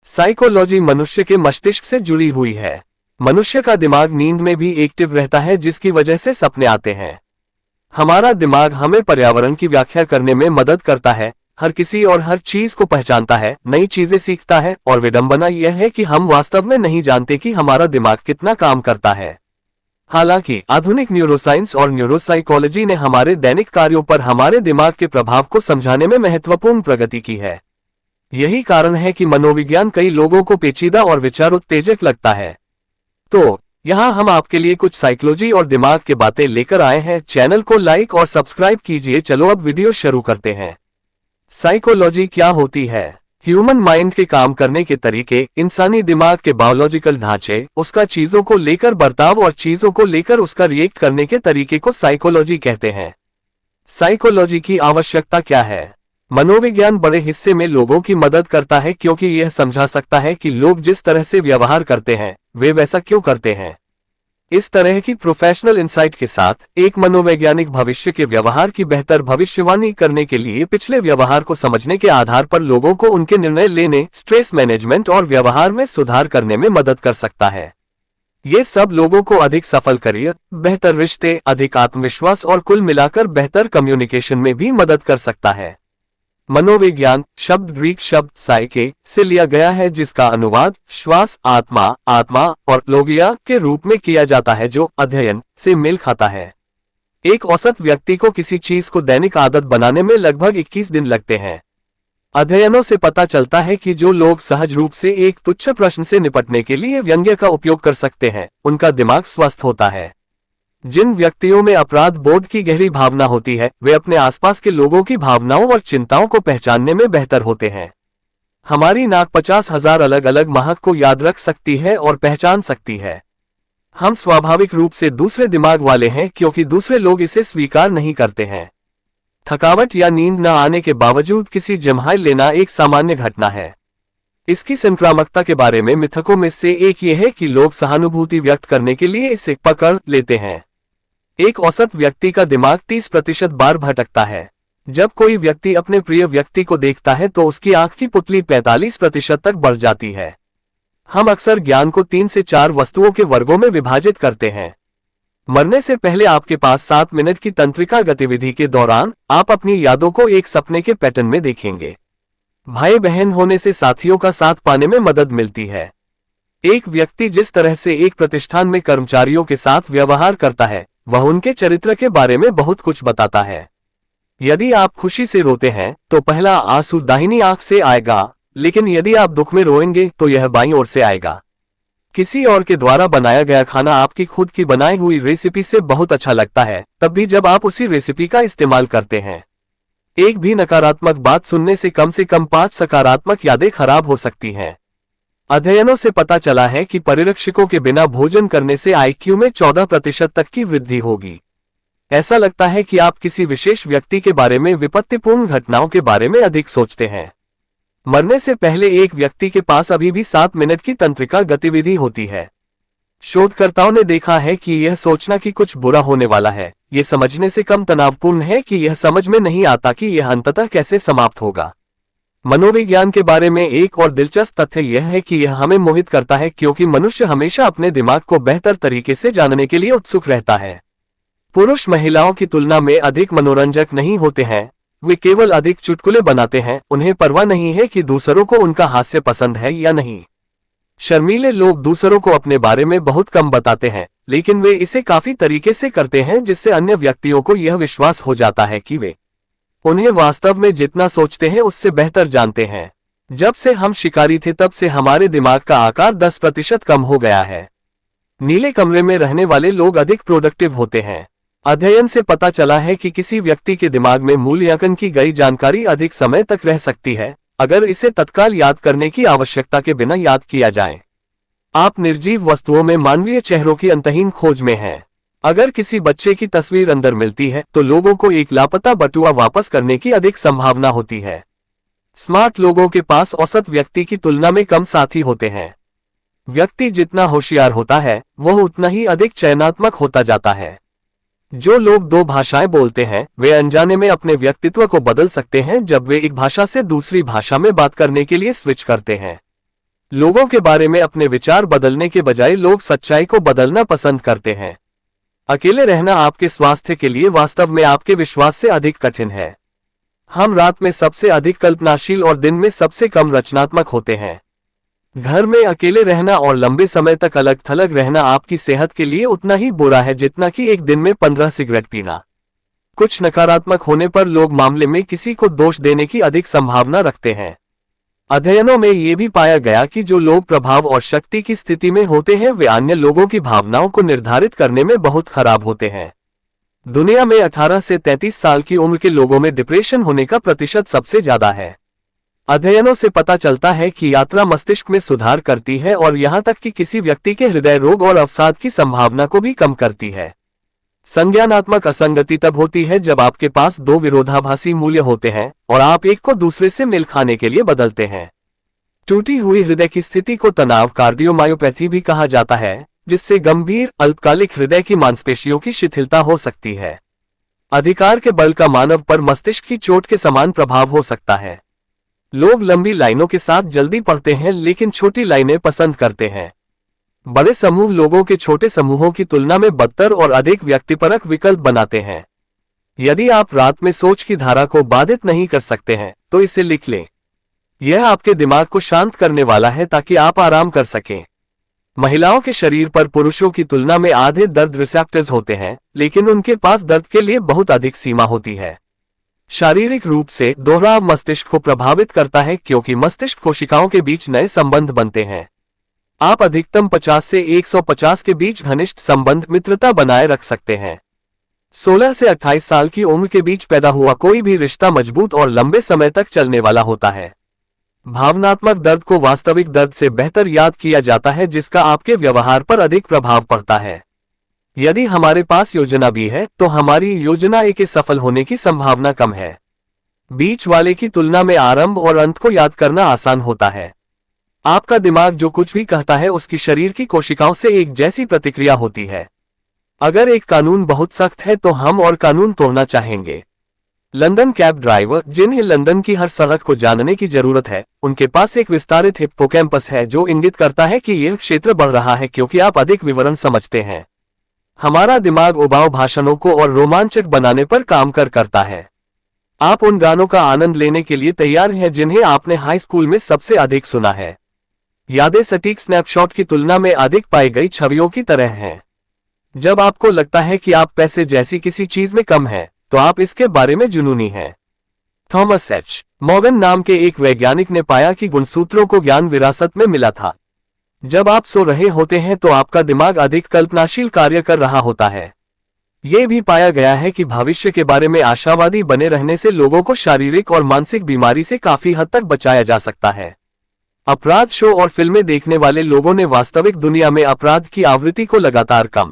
Psychology मनुष्य के मस्तिष्क से जुड़ी हुई है। मनुष्य का दिमाग नींद में भी एक्टिव रहता है, जिसकी वजह से सपने आते हैं। हमारा दिमाग हमें पर्यावरण की व्याख्या करने में मदद करता है, हर किसी और हर चीज को पहचानता है, नई चीजें सीखता है, और विडंबना यह है कि हम वास्तव में नहीं जानते कि हमारा दिमाग कितना काम करता है। हालांकि आधुनिक न्यूरोसाइंस और न्यूरोसाइकोलॉजी ने हमारे दैनिक कार्यों पर हमारे दिमाग के प्रभाव को समझाने में महत्वपूर्ण प्रगति की है। यही कारण है कि मनोविज्ञान कई लोगों को पेचीदा और विचारोत्तेजक लगता है। तो यहाँ हम आपके लिए कुछ साइकोलॉजी और दिमाग के बातें लेकर आए हैं। चैनल को लाइक और सब्सक्राइब कीजिए। चलो अब वीडियो शुरू करते हैं। साइकोलॉजी क्या होती है? ह्यूमन माइंड के काम करने के तरीके, इंसानी दिमाग के बायोलॉजिकल ढांचे, उसका चीजों को लेकर बर्ताव और चीजों को लेकर उसका रिएक्ट करने के तरीके को साइकोलॉजी कहते हैं। साइकोलॉजी की आवश्यकता क्या है? मनोविज्ञान बड़े हिस्से में लोगों की मदद करता है, क्योंकि यह समझा सकता है कि लोग जिस तरह से व्यवहार करते हैं वे वैसा क्यों करते हैं। इस तरह की प्रोफेशनल इंसाइट के साथ एक मनोवैज्ञानिक भविष्य के व्यवहार की बेहतर भविष्यवाणी करने के लिए पिछले व्यवहार को समझने के आधार पर लोगों को उनके निर्णय लेने, स्ट्रेस मैनेजमेंट और व्यवहार में सुधार करने में मदद कर सकता है। ये सब लोगों को अधिक सफल करियर, बेहतर रिश्ते, अधिक आत्मविश्वास और कुल मिलाकर बेहतर कम्युनिकेशन में भी मदद कर सकता है। मनोविज्ञान शब्द ग्रीक शब्द साइके से लिया गया है, जिसका अनुवाद श्वास, आत्मा और लोगिया के रूप में किया जाता है, जो अध्ययन से मेल खाता है। एक औसत व्यक्ति को किसी चीज को दैनिक आदत बनाने में लगभग 21 दिन लगते हैं। अध्ययनों से पता चलता है कि जो लोग सहज रूप से एक तुच्छ प्रश्न से निपटने के लिए व्यंग्य का उपयोग कर सकते हैं, उनका दिमाग स्वस्थ होता है। जिन व्यक्तियों में अपराध बोध की गहरी भावना होती है, वे अपने आसपास के लोगों की भावनाओं और चिंताओं को पहचानने में बेहतर होते हैं। हमारी नाक 50,000 अलग अलग महक को याद रख सकती है और पहचान सकती है। हम स्वाभाविक रूप से दूसरे दिमाग वाले हैं, क्योंकि दूसरे लोग इसे स्वीकार नहीं करते हैं। थकावट या नींद न आने के बावजूद किसी जम्हाई लेना एक सामान्य घटना है। इसकी संक्रामकता के बारे में मिथकों में से एक ये है कि लोग सहानुभूति व्यक्त करने के लिए इसे पकड़ लेते हैं। एक औसत व्यक्ति का दिमाग 30% बार भटकता है। जब कोई व्यक्ति अपने प्रिय व्यक्ति को देखता है तो उसकी आंख की पुतली 45% तक बढ़ जाती है। हम अक्सर ज्ञान को 3 से 4 वस्तुओं के वर्गों में विभाजित करते हैं। मरने से पहले आपके पास 7 मिनट की तंत्रिका गतिविधि के दौरान आप अपनी यादों को एक सपने के पैटर्न में देखेंगे। भाई बहन होने से साथियों का साथ पाने में मदद मिलती है। एक व्यक्ति जिस तरह से एक प्रतिष्ठान में कर्मचारियों के साथ व्यवहार करता है, वह उनके चरित्र के बारे में बहुत कुछ बताता है। यदि आप खुशी से रोते हैं तो पहला आंसू दाहिनी आंख से आएगा, लेकिन यदि आप दुख में रोएंगे तो यह बाईं ओर से आएगा। किसी और के द्वारा बनाया गया खाना आपकी खुद की बनाई हुई रेसिपी से बहुत अच्छा लगता है, तब भी जब आप उसी रेसिपी का इस्तेमाल करते हैं। एक भी नकारात्मक बात सुनने से कम 5 सकारात्मक यादें खराब हो सकती हैं। अध्ययनों से पता चला है कि परिरक्षकों के बिना भोजन करने से आईक्यू में 14% तक की वृद्धि होगी। ऐसा लगता है कि आप किसी विशेष व्यक्ति के बारे में विपत्तिपूर्ण घटनाओं के बारे में अधिक सोचते हैं। मरने से पहले एक व्यक्ति के पास अभी भी 7 मिनट की तंत्रिका गतिविधि होती है। शोधकर्ताओं ने देखा है कि यह सोचना कि कुछ बुरा होने वाला है, यह समझने से कम तनावपूर्ण है कि यह समझ में नहीं आता कि यह अंततः कैसे समाप्त होगा। मनोविज्ञान के बारे में एक और दिलचस्प तथ्य यह है कि यह हमें मोहित करता है, क्योंकि मनुष्य हमेशा अपने दिमाग को बेहतर तरीके से जानने के लिए उत्सुक रहता है। पुरुष महिलाओं की तुलना में अधिक मनोरंजक नहीं होते हैं, वे केवल अधिक चुटकुले बनाते हैं। उन्हें परवाह नहीं है कि दूसरों को उनका हास्य पसंद है या नहीं। शर्मीले लोग दूसरों को अपने बारे में बहुत कम बताते हैं, लेकिन वे इसे काफी तरीके से करते हैं, जिससे अन्य व्यक्तियों को यह विश्वास हो जाता है कि वे उन्हें वास्तव में जितना सोचते हैं उससे बेहतर जानते हैं। जब से हम शिकारी थे तब से हमारे दिमाग का आकार 10% कम हो गया है। नीले कमरे में रहने वाले लोग अधिक प्रोडक्टिव होते हैं। अध्ययन से पता चला है कि किसी व्यक्ति के दिमाग में मूल्यांकन की गई जानकारी अधिक समय तक रह सकती है, अगर इसे तत्काल याद करने की आवश्यकता के बिना याद किया जाए। आप निर्जीव वस्तुओं में मानवीय चेहरों की अंतहीन खोज में हैं। अगर किसी बच्चे की तस्वीर अंदर मिलती है तो लोगों को एक लापता बटुआ वापस करने की अधिक संभावना होती है। स्मार्ट लोगों के पास औसत व्यक्ति की तुलना में कम साथी होते हैं। व्यक्ति जितना होशियार होता है, वह उतना ही अधिक चयनात्मक होता जाता है। जो लोग 2 भाषाएं बोलते हैं, वे अनजाने में अपने व्यक्तित्व को बदल सकते हैं जब वे एक भाषा से दूसरी भाषा में बात करने के लिए स्विच करते हैं। लोगों के बारे में अपने विचार बदलने के बजाय लोग सच्चाई को बदलना पसंद करते हैं। अकेले रहना आपके स्वास्थ्य के लिए वास्तव में आपके विश्वास से अधिक कठिन है। हम रात में सबसे अधिक कल्पनाशील और दिन में सबसे कम रचनात्मक होते हैं। घर में अकेले रहना और लंबे समय तक अलग थलग रहना आपकी सेहत के लिए उतना ही बुरा है जितना कि एक दिन में 15 सिगरेट पीना। कुछ नकारात्मक होने पर लोग मामले में किसी को दोष देने की अधिक संभावना रखते हैं। अध्ययनों में यह भी पाया गया कि जो लोग प्रभाव और शक्ति की स्थिति में होते हैं वे अन्य लोगों की भावनाओं को निर्धारित करने में बहुत खराब होते हैं। दुनिया में 18 से 33 साल की उम्र के लोगों में डिप्रेशन होने का प्रतिशत सबसे ज्यादा है। अध्ययनों से पता चलता है कि यात्रा मस्तिष्क में सुधार करती है और यहां तक कि किसी व्यक्ति के हृदय रोग और अवसाद की संभावना को भी कम करती है। संज्ञानात्मक असंगति तब होती है जब आपके पास दो विरोधाभासी मूल्य होते हैं और आप एक को दूसरे से मेल खाने के लिए बदलते हैं। टूटी हुई हृदय की स्थिति को तनाव कार्डियोमायोपैथी भी कहा जाता है, जिससे गंभीर अल्पकालिक हृदय की मांसपेशियों की शिथिलता हो सकती है। अधिकार के बल का मानव पर मस्तिष्क की चोट के समान प्रभाव हो सकता है। लोग लंबी लाइनों के साथ जल्दी पढ़ते हैं लेकिन छोटी लाइनें पसंद करते हैं। बड़े समूह लोगों के छोटे समूहों की तुलना में बदतर और अधिक व्यक्तिपरक विकल्प बनाते हैं। यदि आप रात में सोच की धारा को बाधित नहीं कर सकते हैं तो इसे लिख लें। यह आपके दिमाग को शांत करने वाला है ताकि आप आराम कर सकें। महिलाओं के शरीर पर पुरुषों की तुलना में आधे दर्द रिसेप्टर्स होते हैं, लेकिन उनके पास दर्द के लिए बहुत अधिक सीमा होती है। शारीरिक रूप से दोहराव मस्तिष्क को प्रभावित करता है क्योंकि मस्तिष्क कोशिकाओं के बीच नए संबंध बनते हैं। आप अधिकतम 50 से 150 के बीच घनिष्ठ संबंध मित्रता बनाए रख सकते हैं। 16 से 28 साल की उम्र के बीच पैदा हुआ कोई भी रिश्ता मजबूत और लंबे समय तक चलने वाला होता है। भावनात्मक दर्द को वास्तविक दर्द से बेहतर याद किया जाता है, जिसका आपके व्यवहार पर अधिक प्रभाव पड़ता है। यदि हमारे पास योजना भी है तो हमारी योजना ए के सफल होने की संभावना कम है। बीच वाले की तुलना में आरंभ और अंत को याद करना आसान होता है। आपका दिमाग जो कुछ भी कहता है उसकी शरीर की कोशिकाओं से एक जैसी प्रतिक्रिया होती है। अगर एक कानून बहुत सख्त है तो हम और कानून तोड़ना चाहेंगे। लंदन कैब ड्राइवर, जिन्हें लंदन की हर सड़क को जानने की जरूरत है, उनके पास एक विस्तारित हिप्पोकैम्पस है जो इंगित करता है कि यह क्षेत्र बढ़ रहा है क्योंकि आप अधिक विवरण समझते हैं। हमारा दिमाग उबाऊ भाषणों को और रोमांचक बनाने पर काम करता है। आप उन गानों का आनंद लेने के लिए तैयार हैं जिन्हें आपने हाई स्कूल में सबसे अधिक सुना है। यादें सटीक स्नैपशॉट की तुलना में अधिक पाई गई छवियों की तरह हैं। जब आपको लगता है कि आप पैसे जैसी किसी चीज में कम हैं, तो आप इसके बारे में जुनूनी हैं। थॉमस एच मॉर्गन नाम के एक वैज्ञानिक ने पाया कि गुणसूत्रों को ज्ञान विरासत में मिला था। जब आप सो रहे होते हैं तो आपका दिमाग अधिक कल्पनाशील कार्य कर रहा होता है। यह भी पाया गया है कि भविष्य के बारे में आशावादी बने रहने से लोगों को शारीरिक और मानसिक बीमारी से काफी हद तक बचाया जा सकता है। अपराध शो और फिल्में देखने वाले लोगों ने वास्तविक दुनिया में अपराध की आवृत्ति को लगातार कम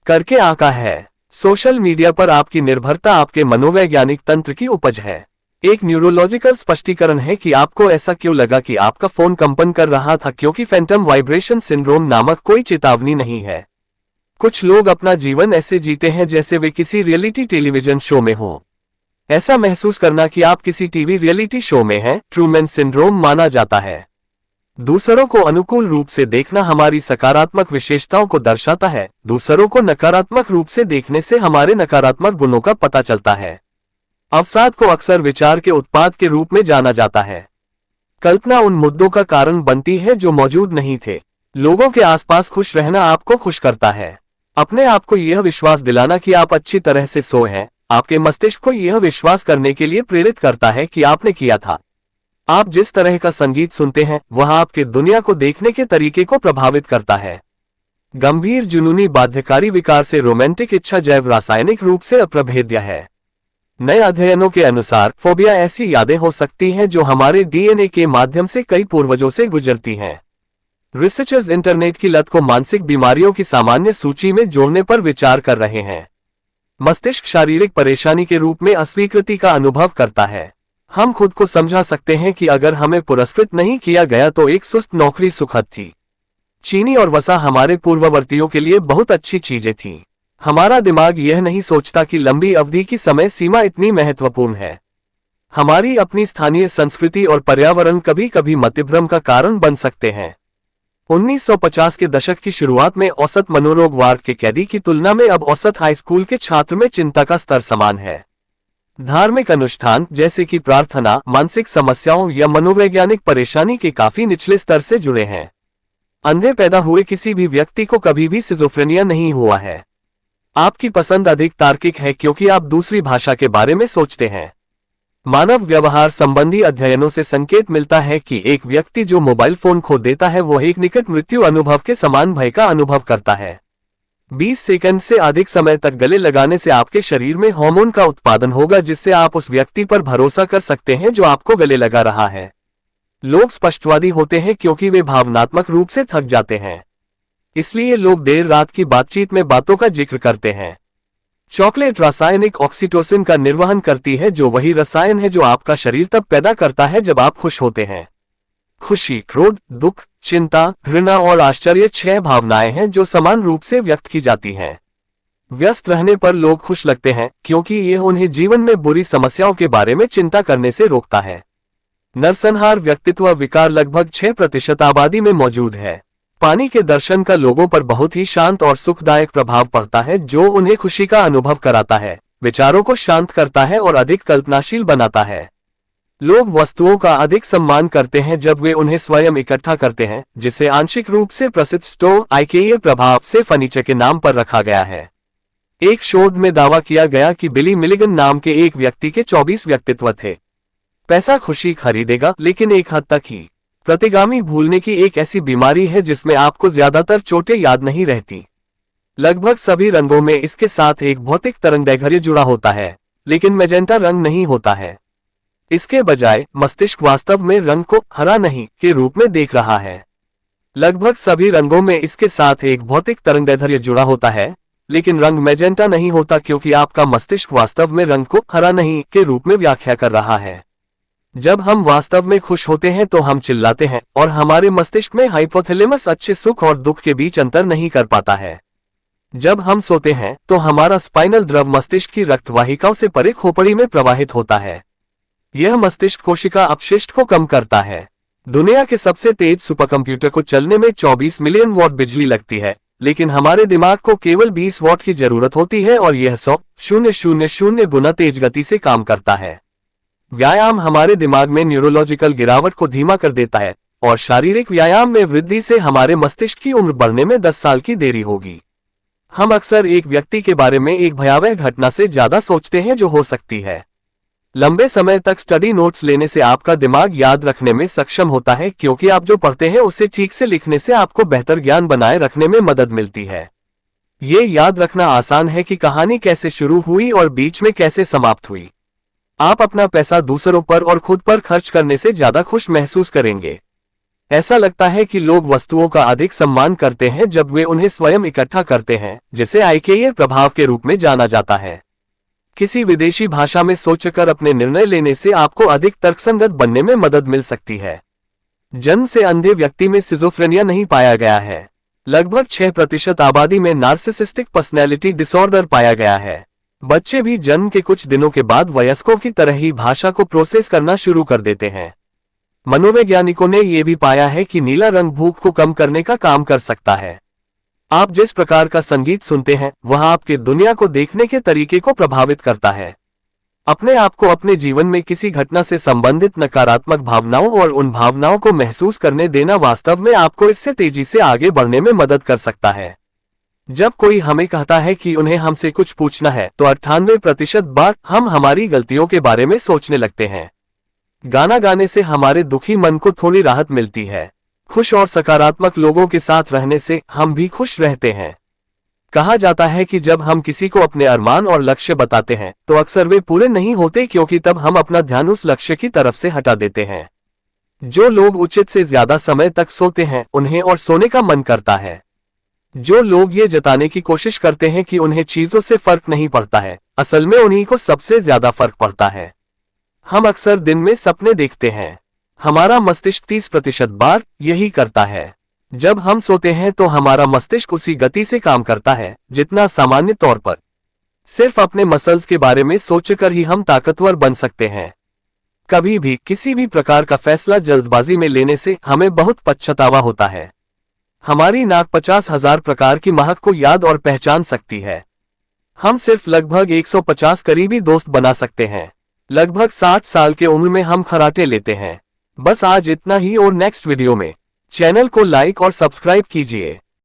करके आंका है। सोशल मीडिया पर आपकी निर्भरता आपके मनोवैज्ञानिक तंत्र की उपज है। एक न्यूरोलॉजिकल स्पष्टीकरण है कि आपको ऐसा क्यों लगा कि आपका फोन कंपन कर रहा था, क्योंकि फैंटम वाइब्रेशन सिंड्रोम नामक कोई चेतावनी नहीं है। कुछ लोग अपना जीवन ऐसे जीते हैं जैसे वे किसी रियलिटी टेलीविजन शो में हों। ऐसा महसूस करना कि आप किसी टीवी रियलिटी शो में हैं, ट्रूमैन सिंड्रोम माना जाता है। दूसरों को अनुकूल रूप से देखना हमारी सकारात्मक विशेषताओं को दर्शाता है। दूसरों को नकारात्मक रूप से देखने से हमारे नकारात्मक गुणों का पता चलता है। अवसाद को अक्सर विचार के उत्पाद के रूप में जाना जाता है। कल्पना उन मुद्दों का कारण बनती है जो मौजूद नहीं थे। लोगों के आसपास खुश रहना आपको खुश करता है। अपने आप को यह विश्वास दिलाना कि आप अच्छी तरह से सोए हैं, आपके मस्तिष्क को यह विश्वास करने के लिए प्रेरित करता है कि आपने किया था। आप जिस तरह का संगीत सुनते हैं वह आपके दुनिया को देखने के तरीके को प्रभावित करता है। गंभीर जुनूनी बाध्यकारी विकार से रोमांटिक इच्छा जैव रासायनिक रूप से अप्रभेद्य है। नए अध्ययनों के अनुसार फोबिया ऐसी यादें हो सकती हैं जो हमारे डीएनए के माध्यम से कई पूर्वजों से गुजरती हैं। रिसर्चर्स इंटरनेट की लत को मानसिक बीमारियों की सामान्य सूची में जोड़ने पर विचार कर रहे हैं। मस्तिष्क शारीरिक परेशानी के रूप में अस्वीकृति का अनुभव करता है। हम खुद को समझा सकते हैं कि अगर हमें पुरस्कृत नहीं किया गया तो एक सुस्त नौकरी सुखद थी। चीनी और वसा हमारे पूर्ववर्तियों के लिए बहुत अच्छी चीजें थीं। हमारा दिमाग यह नहीं सोचता कि लंबी अवधि की समय सीमा इतनी महत्वपूर्ण है। हमारी अपनी स्थानीय संस्कृति और पर्यावरण कभी कभी मतिभ्रम का कारण बन सकते हैं। 1950 के दशक की शुरुआत में औसत मनोरोग वार्ड के कैदी की तुलना में अब औसत हाई स्कूल के छात्र में चिंता का स्तर समान है। धार्मिक अनुष्ठान जैसे कि प्रार्थना मानसिक समस्याओं या मनोवैज्ञानिक परेशानी के काफी निचले स्तर से जुड़े हैं। अंधे पैदा हुए किसी भी व्यक्ति को कभी भी सिजोफ्रेनिया नहीं हुआ है। आपकी पसंद अधिक तार्किक है क्योंकि आप दूसरी भाषा के बारे में सोचते हैं। मानव व्यवहार संबंधी अध्ययनों से संकेत मिलता है कि एक व्यक्ति जो मोबाइल फोन खो देता है वह एक निकट मृत्यु अनुभव के समान भय का अनुभव करता है। 20 सेकंड से अधिक समय तक गले लगाने से आपके शरीर में हार्मोन का उत्पादन होगा जिससे आप उस व्यक्ति पर भरोसा कर सकते हैं जो आपको गले लगा रहा है। लोग स्पष्टवादी होते हैं क्योंकि वे भावनात्मक रूप से थक जाते हैं, इसलिए लोग देर रात की बातचीत में बातों का जिक्र करते हैं। चॉकलेट रासायनिक ऑक्सीटोसिन का निर्वहन करती है जो वही रसायन है जो आपका शरीर तब पैदा करता है जब आप खुश होते हैं। खुशी, क्रोध, दुख, चिंता, घृणा और आश्चर्य 6 भावनाएं हैं जो समान रूप से व्यक्त की जाती हैं। व्यस्त रहने पर लोग खुश लगते हैं क्योंकि यह उन्हें जीवन में बुरी समस्याओं के बारे में चिंता करने से रोकता है। नरसंहार व्यक्तित्व विकार लगभग 6% आबादी में मौजूद है। पानी के दर्शन का लोगों पर बहुत ही शांत और सुखदायक प्रभाव पड़ता है जो उन्हें खुशी का अनुभव कराता है, विचारों को शांत करता है और अधिक कल्पनाशील बनाता है। लोग वस्तुओं का अधिक सम्मान करते हैं जब वे उन्हें स्वयं इकट्ठा करते हैं, जिसे आंशिक रूप से प्रसिद्ध स्टोव आइकेया प्रभाव से फर्नीचर के नाम पर रखा गया है। एक शोध में दावा किया गया कि बिली मिलिगन नाम के एक व्यक्ति के 24 व्यक्तित्व थे। पैसा खुशी खरीदेगा, लेकिन एक हद तक ही। प्रतिगामी भूलने की एक ऐसी बीमारी है जिसमें आपको ज्यादातर चोटें याद नहीं रहती। लगभग सभी रंगों में इसके साथ एक भौतिक तरंगदैर्घ्य जुड़ा होता है, लेकिन मैजेंटा रंग नहीं होता है। इसके बजाय मस्तिष्क वास्तव में रंग को हरा नहीं के रूप में देख रहा है। लगभग सभी रंगों में इसके साथ एक भौतिक तरंगदैर्घ्य जुड़ा होता है, लेकिन रंग मैजेंटा नहीं होता क्योंकि आपका मस्तिष्क वास्तव में रंग को हरा नहीं के रूप में व्याख्या कर रहा है। जब हम वास्तव में खुश होते हैं तो हम चिल्लाते हैं और हमारे मस्तिष्क में हाइपोथैलेमस अच्छे सुख और दुख के बीच अंतर नहीं कर पाता है। जब हम सोते हैं तो हमारा स्पाइनल द्रव मस्तिष्क की रक्तवाहिकाओं से परे खोपड़ी में प्रवाहित होता है। यह मस्तिष्क कोशिका अपशिष्ट को कम करता है। दुनिया के सबसे तेज सुपरकंप्यूटर को चलने में 24 मिलियन वॉट बिजली लगती है, लेकिन हमारे दिमाग को केवल 20 वॉट की जरूरत होती है और यह 100,000 गुना तेज गति से काम करता है। व्यायाम हमारे दिमाग में न्यूरोलॉजिकल गिरावट को धीमा कर देता है और शारीरिक व्यायाम में वृद्धि से हमारे मस्तिष्क की उम्र बढ़ने में 10 साल की देरी होगी। हम अक्सर एक व्यक्ति के बारे में एक भयावह घटना से ज्यादा सोचते हैं जो हो सकती है। लंबे समय तक स्टडी नोट्स लेने से आपका दिमाग याद रखने में सक्षम होता है क्योंकि आप जो पढ़ते हैं उसे ठीक से लिखने से आपको बेहतर ज्ञान बनाए रखने में मदद मिलती है। ये याद रखना आसान है कि कहानी कैसे शुरू हुई और बीच में कैसे समाप्त हुई। आप अपना पैसा दूसरों पर और खुद पर खर्च करने से ज्यादा खुश महसूस करेंगे। ऐसा लगता है कि लोग वस्तुओं का अधिक सम्मान करते हैं जब वे उन्हें स्वयं इकट्ठा करते हैं, जिसे आइकेया प्रभाव के रूप में जाना जाता है। किसी विदेशी भाषा में सोचकर अपने निर्णय लेने से आपको अधिक तर्कसंगत बनने में मदद मिल सकती है। जन्म से अंधे व्यक्ति में सिजोफ्रेनिया नहीं पाया गया है। लगभग 6% आबादी में नार्सिसिस्टिक पर्सनैलिटी डिसऑर्डर पाया गया है। बच्चे भी जन्म के कुछ दिनों के बाद वयस्कों की तरह ही भाषा को प्रोसेस करना शुरू कर देते हैं। मनोवैज्ञानिकों ने यह भी पाया है कि नीला रंग भूख को कम करने का काम कर सकता है। आप जिस प्रकार का संगीत सुनते हैं वह आपके दुनिया को देखने के तरीके को प्रभावित करता है। अपने आप को अपने जीवन में किसी घटना से संबंधित नकारात्मक भावनाओं और उन भावनाओं को महसूस करने देना वास्तव में आपको इससे तेजी से आगे बढ़ने में मदद कर सकता है। जब कोई हमें कहता है कि उन्हें हमसे कुछ पूछना है तो 98% बार हम हमारी गलतियों के बारे में सोचने लगते हैं। गाना गाने से हमारे दुखी मन को थोड़ी राहत मिलती है। खुश और सकारात्मक लोगों के साथ रहने से हम भी खुश रहते हैं। कहा जाता है कि जब हम किसी को अपने अरमान और लक्ष्य बताते हैं तो अक्सर वे पूरे नहीं होते क्योंकि तब हम अपना ध्यान उस लक्ष्य की तरफ से हटा देते हैं। जो लोग उचित से ज्यादा समय तक सोते हैं उन्हें और सोने का मन करता है। जो लोग ये जताने की कोशिश करते हैं कि उन्हें चीजों से फर्क नहीं पड़ता है, असल में उन्हीं को सबसे ज्यादा फर्क पड़ता है। हम अक्सर दिन में सपने देखते हैं। हमारा मस्तिष्क 30% बार यही करता है। जब हम सोते हैं तो हमारा मस्तिष्क उसी गति से काम करता है जितना सामान्य तौर पर। सिर्फ अपने मसल्स के बारे में सोचकर ही हम ताकतवर बन सकते हैं। कभी भी किसी भी प्रकार का फैसला जल्दबाजी में लेने से हमें बहुत पछतावा होता है। हमारी नाक 50,000 प्रकार की महक को याद और पहचान सकती है। हम सिर्फ लगभग 150 करीबी दोस्त बना सकते हैं। लगभग 60 साल के उम्र में हम खर्राटे लेते हैं। बस आज इतना ही और नेक्स्ट वीडियो में चैनल को लाइक और सब्सक्राइब कीजिए।